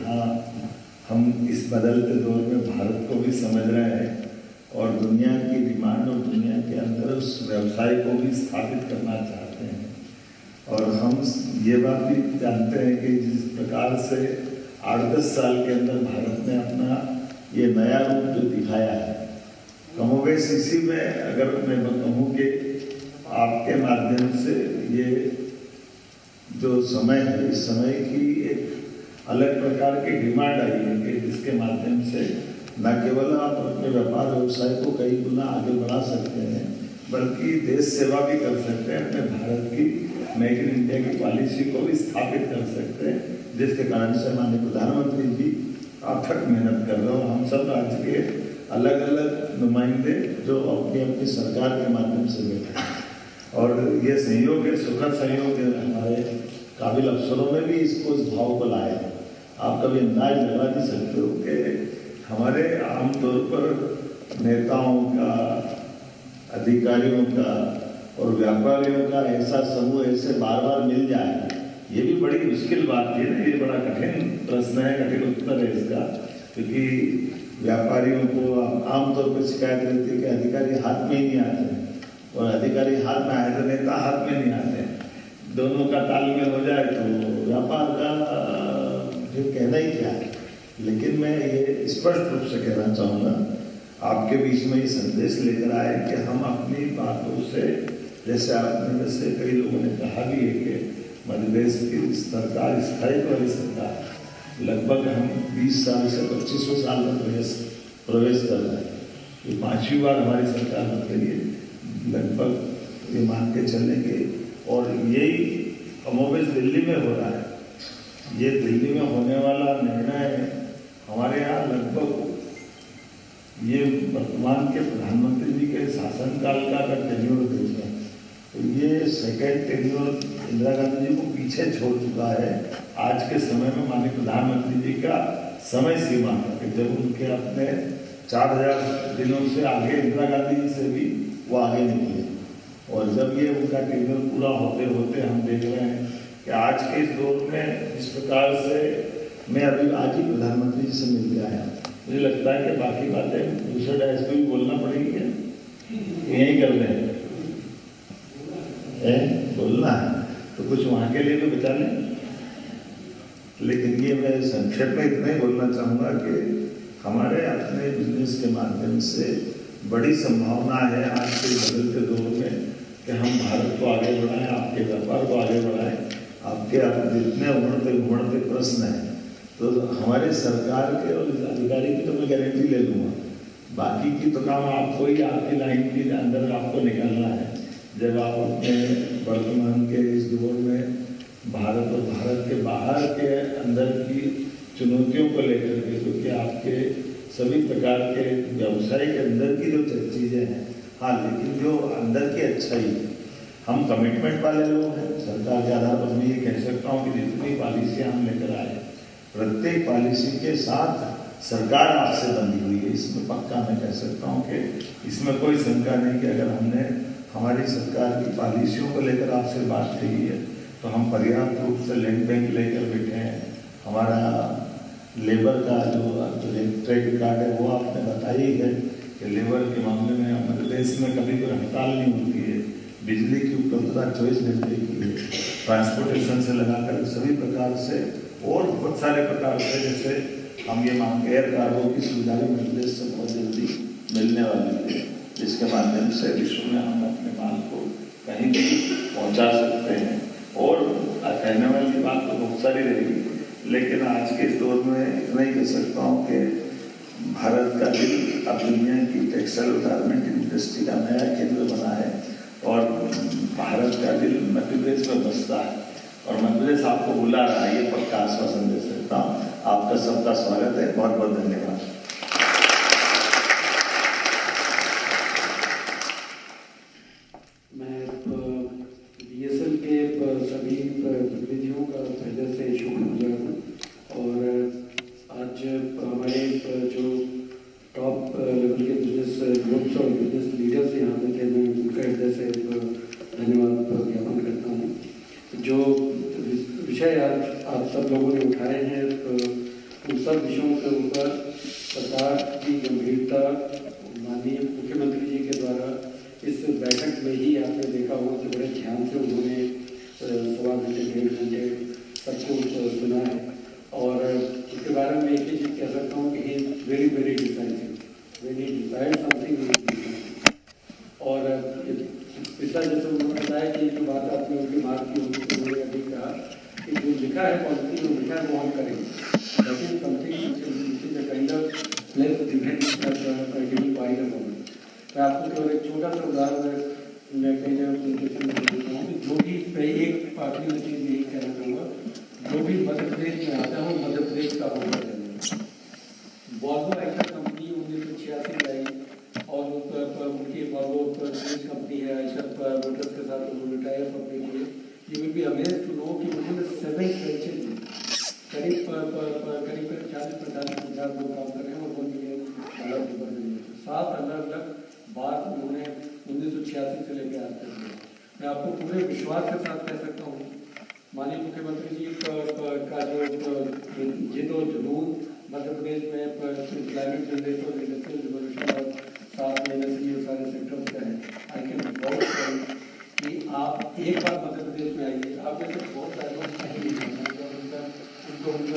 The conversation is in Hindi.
हाँ, हम इस बदलते दौर में भारत को भी समझ रहे हैं और दुनिया की डिमांड और दुनिया के अंदर उस व्यवसाय को भी स्थापित करना चाहते हैं। और हम ये बात भी जानते हैं कि जिस प्रकार से 8-10 साल के अंदर भारत ने अपना ये नया रूप जो दिखाया है, कमोबेश इसी में अगर मैं कहूँ कि आपके माध्यम से ये जो समय है, इस समय की एक अलग प्रकार की डिमांड आई है कि जिसके माध्यम से न केवल आप अपने व्यापार व्यवसाय को कई गुना आगे बढ़ा सकते हैं, बल्कि देश सेवा भी कर सकते हैं, अपने भारत की मेक इन इंडिया की पॉलिसी को भी स्थापित कर सकते हैं, जिसके कारण से माननीय प्रधानमंत्री जी अथक मेहनत कर रहे हो। हम सब राज्य के अलग अलग नुमाइंदे जो अपनी अपनी सरकार के माध्यम से बैठे हैं और ये सहयोग है, सुखद सहयोग है। हमारे काबिल अफसरों में भी इसको इस भाव को लाया। आप कभी अंदाज लगा नहीं सकते हो कि हमारे आमतौर पर नेताओं का, अधिकारियों का और व्यापारियों का ऐसा समूह ऐसे बार बार मिल जाए, ये भी बड़ी मुश्किल बात है ना। ये बड़ा कठिन प्रश्न है, कठिन उत्तर है इसका, क्योंकि व्यापारियों को आमतौर पर शिकायत रहती है कि अधिकारी हाथ में ही नहीं आते और अधिकारी हाथ में आए तो नेता हाथ में नहीं आते। दोनों का तालमेल हो जाए तो व्यापार का फिर कहना ही क्या है। लेकिन मैं ये स्पष्ट रूप से कहना चाहूँगा, आपके बीच में ये संदेश लेकर आए कि हम अपनी बातों से, जैसे आपने में से कई लोगों ने कहा भी है कि मध्य प्रदेश की सरकार स्थायी वाली सरकार, लगभग हम 20 साल से 25 साल में प्रवेश कर रहे हैं। ये 5वीं बार हमारी सरकार बन रही है, लगभग ये मान के चलेंगे। और यही कमोबेश दिल्ली में हो रहा है। ये दिल्ली में होने वाला निर्णय हमारे यहाँ लगभग ये वर्तमान के प्रधानमंत्री जी के शासनकाल का अगर टेन्योर देखें तो ये सेकेंड टेन्योर इंदिरा गांधी जी को पीछे छोड़ चुका है। आज के समय में माननीय प्रधानमंत्री जी का समय सीमा है कि जब उनके अपने 4000 दिनों से आगे इंदिरा गांधी जी से भी वो आगे निकले। और जब ये उनका टेन्योर पूरा होते होते हम देख रहे हैं कि आज के इस दौर में जिस प्रकार से, मैं अभी आज ही प्रधानमंत्री जी से मिल के आया, मुझे लगता है कि बाकी बातें दूसरे डायस पे भी बोलना पड़ेगी है, यही कर रहे हैं बोलना है तो कुछ वहाँ के लिए तो बचा लें। लेकिन ये मैं संक्षेप में इतना ही बोलना चाहूँगा कि हमारे अपने बिजनेस के माध्यम से बड़ी संभावना है आज के बदलते दौर में कि हम भारत को आगे बढ़ाएं, आपके व्यापार को आगे बढ़ाएं। आपके जितने उमड़ते प्रश्न हैं तो हमारे सरकार के और अधिकारी की तो मैं गारंटी ले लूँगा, बाकी की तो काम आपको ही आपकी लाइन के अंदर आपको निकलना है। जब आप अपने वर्तमान के इस दौर में भारत और भारत के बाहर के अंदर की चुनौतियों को लेकर के, क्योंकि आपके सभी प्रकार के व्यवसाय के अंदर की जो चीज़ें हैं, हाँ, लेकिन जो अंदर की अच्छाई, हम कमिटमेंट वाले लोग हैं। सरकार के आधार पर मैं ये कह सकता हूँ कि जितनी पॉलिसियाँ हम लेकर आए, प्रत्येक पॉलिसी के साथ सरकार आपसे बंधी हुई है। इसमें पक्का मैं कह सकता हूँ कि इसमें कोई शंका नहीं कि अगर हमने हमारी सरकार की पॉलिसियों को लेकर आपसे बात कही है तो हम पर्याप्त रूप से लैंड बैंक लेकर बैठे हैं। हमारा लेबर का जो ट्रेड कार्ड है वो आपने बताई है कि लेबर के मामले में हमारे देश में कभी कोई हड़ताल नहीं होती है। बिजली की उपलब्धता 24 घंटे की है, ट्रांसपोर्टेशन से लगाकर सभी प्रकार से और बहुत सारे प्रकार से, जैसे हम ये मांग एयर कार्गो की सुविधा भी मध्य प्रदेश से बहुत जल्दी मिलने वाली है, जिसके माध्यम से विश्व में हम अपने माल को कहीं भी पहुंचा सकते हैं। और कहने वाली बात तो बहुत सारी रहेगी, लेकिन आज के इस दौर में इतना ही कह सकता हूँ कि भारत का दिल अब दुनिया की टेक्सटाइल और गारमेंट इंडस्ट्री का नया केंद्र बना है और भारत का दिल मध्य प्रदेश में बसता है और मध्य प्रदेश आपको बुला रहा है, ये पक्का आश्वासन दे सकता हूँ। आपका सबका स्वागत है, बहुत बहुत धन्यवाद। मैं BSL के सभी प्रतिनिधियों का पहले से शुक्रगुजार हूँ और आज हमारे जो टॉप लेवल के बिजनेस ग्रुप्स और बिजनेस लीडर्स यहाँ पे थे, मैं उनका हृदय से धन्यवाद ज्ञापन करता हूँ। जो विषय आज आप सब लोगों ने उठाए हैं उन सब विषयों के ऊपर सरकार की गंभीरता माननीय मुख्यमंत्री जी के द्वारा इस बैठक में ही आपने देखा होगा कि बड़े ध्यान से उन्होंने 1.25 घंटे 1.5 घंटे सबको सुना है। और उसके बारे में एक ही चीज़ कह सकता हूँ कि he is very very decisive, very decide something. और पिछला जैसे उन्होंने बताया कि जो बात आपने उनकी मार्क की होगी, तो उन्होंने अभी कहा कि जो लिखा है पॉलिसी जो लिखा है वो हम करेंगे, लेकिन something kind of less depend giving by the government. मैं आपको केवल एक छोटा सा उदाहरण मैं कहीं देता हूँ कि जो भी एक पार्टी में चीज़ यही कहना चाहूँगा, जो भी मध्य प्रदेश में आता है वो मध्य प्रदेश का होकर रहेगा। वॉल्वो ऐसा कंपनी 1986 में आई और उनकी वॉल्वो कंपनी है ऐसा मोटर्स के साथ उन्होंने टाइप अपने लिए। You will be amazed to know कि उन्होंने 7 फ्रेंचाइजी करीब 40-50 लोग काम कर रहे हैं और 1 मिलियन डॉलर ऊपर मिले। 7 अलग अलग बात उन्होंने 1986 से लेकर आज तक किया। मैं आपको पूरे विश्वास के साथ कह सकता हूँ माननीय मुख्यमंत्री जी का जो जिद और जुनून मध्य प्रदेश में क्लाइमेट जनरेशन और इंडस्ट्रियल रिवोल्यूशन और साथ में इंडस्ट्री और सारे सेक्टर्स का है। आई कैन बहुत कि आप एक बार मध्य प्रदेश में आइए, आप जैसे बहुत सारे लोग उनको